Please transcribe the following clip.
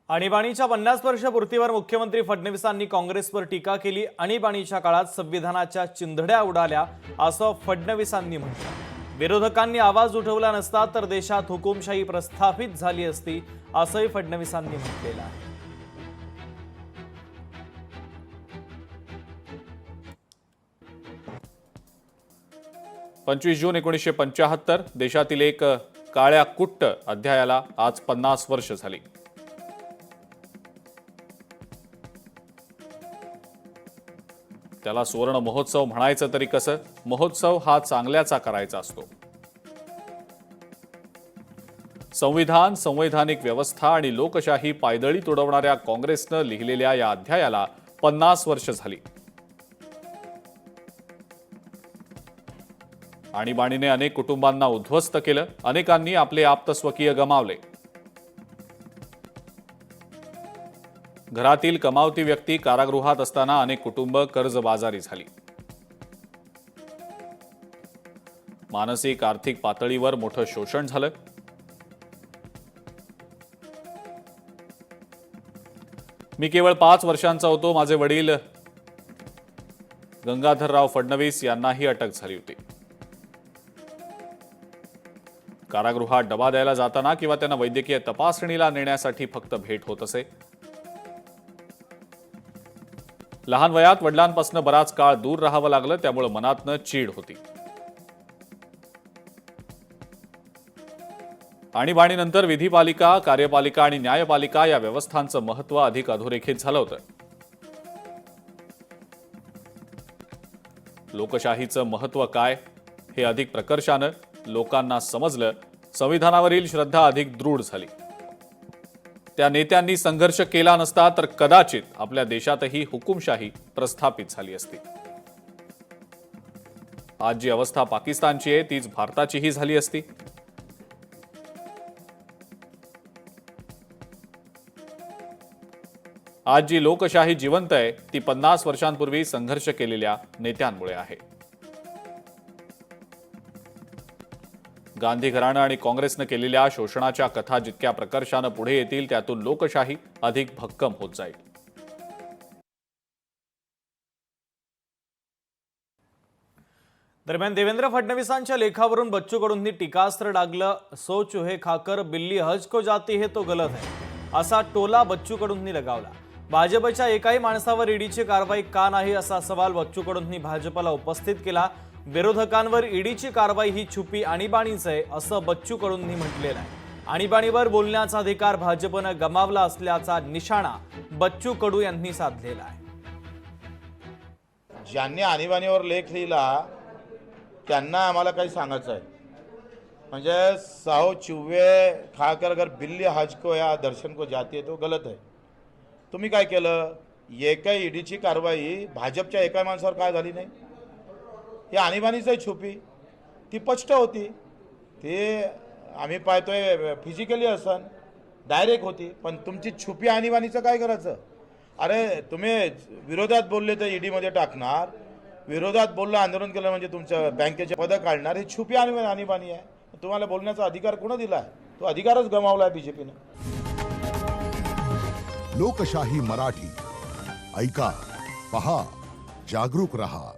आणीबाणीच्या 50 वर्षपूर्तीवर मुख्यमंत्री फडणवीसांनी काँग्रेसवर टीका केली। आणीबाणीच्या काळात संविधानाच्या चिंधड्या उडाल्या असं फडणवीसांनी म्हटलं। विरोधकांनी आवाज उठवला नसता तर देशात हुकुमशाही प्रस्थापित झाली असती असंही फडणवीसांनी म्हटलेलं आहे। 25 जून 1975 देशातील एक काळ्या कुट्ट अध्यायाला आज 50 वर्ष झाली। त्याला सुवर्ण महोत्सव म्हणायचं तरी कसं? महोत्सव हा चांगल्याचा करायचा असतो। संविधान, संवैधानिक व्यवस्था आणि लोकशाही पायदळी तुडवणाऱ्या काँग्रेसनं लिहिलेल्या या अध्यायाला 50 वर्ष झाली। आणीबाणीने अनेक कुटुंबांना उद्ध्वस्त केलं, अनेकांनी आपले आप्तस्वकीय गमावले। घरातील कमावती व्यक्ती कारागृहात असताना अनेक कुटुंब कर्जबाजारी झाली। मानसिक आर्थिक पातळीवर मोठं शोषण झालं। मी केवळ 5 वर्षांचा होतो, माझे वडील गंगाधरराव फडणवीस यांनाही अटक झाली होती। कारागृहात डबा द्यायला जाताना किंवा त्यांना वैद्यकीय तपासणीला नेण्यासाठी फक्त भेट होत असे। लहान वयात वडिलांपासून बराच काळ दूर राहावं लागलं, त्यामुळे मनातनं चीड होती। आणीबाणीनंतर विधिपालिका, कार्यपालिका आणि न्यायपालिका या व्यवस्थांचं महत्त्व अधिक अधोरेखित झालं होतं। लोकशाहीचं महत्त्व काय हे अधिक प्रकर्षानं लोकांना समजलं। संविधानावरील श्रद्धा अधिक दृढ झाली। त्या नेत्यांनी संघर्ष केला नसता तर कदाचित आपल्या देशातही हुकुमशाही प्रस्थापित झाली असती। आज जी अवस्था पाकिस्तानची आहे तीच भारताचीही झाली असती। आज जी लोकशाही जिवंत आहे ती 50 वर्षांपूर्वी संघर्ष केलेल्या नेत्यांमुळे आहे। गांधी घराणं आणि काँग्रेसनं केलेल्या शोषणाच्या कथा जितक्या प्रकर्षानं पुढे येतील त्यातून लोकशाही अधिक भक्कम होत जाईल। दरम्यान देवेंद्र फडणवीसांच्या लेखावरून बच्चू कडूंनी टीकास्त्र डागलं। सो चूहे खाकर बिल्ली हज को जाती है तो गलत है असा टोला बच्चू कडूंनी लगावला। भाजपच्या एकाही माणसावर ईडीची कारवाई का नाही असा सवाल बच्चू कडूंनी भाजपला उपस्थित केला। विरोधकांवर ईडीची कारवाई ही छुपी आणीबाणीच आहे असं बच्चू कडूंनी म्हटलेलं आहे। आणीबाणीवर बोलण्याचा अधिकार भाजपनं गमावला असल्याचा निशाणा बच्चू कडू यांनी साधलेला आहे। ज्यांनी आणीबाणीवर लेख लिहिला त्यांना आम्हाला काही सांगायचं आहे। म्हणजे साहो चूहे खाकर अगर बिल्ली हज को या दर्शन को जाती है तो गलत है। तुम्ही काय केलं? एकही ईडीची कारवाई भाजपच्या एका माणसावर काय झाली नाही? ही आणीबाणीच आहे छुपी, ती स्पष्ट होती। ते आम्ही पाहतोय फिजिकली असन डायरेक्ट होती, पण तुमची छुपी आणीबाणीचं काय करायचं? अरे तुम्ही विरोधात बोलले तर ईडीमध्ये टाकणार, विरोधात बोललं आंदोलन केलं म्हणजे तुमचं बँकेचे पदं काढणार, ही छुपी आणीबाणी आहे। तुम्हाला बोलण्याचा अधिकार कोण दिला आहे? तो अधिकारच गमावला आहे बीजेपीनं। लोकशाही मराठी ऐका, पहा, जागरूक रहा।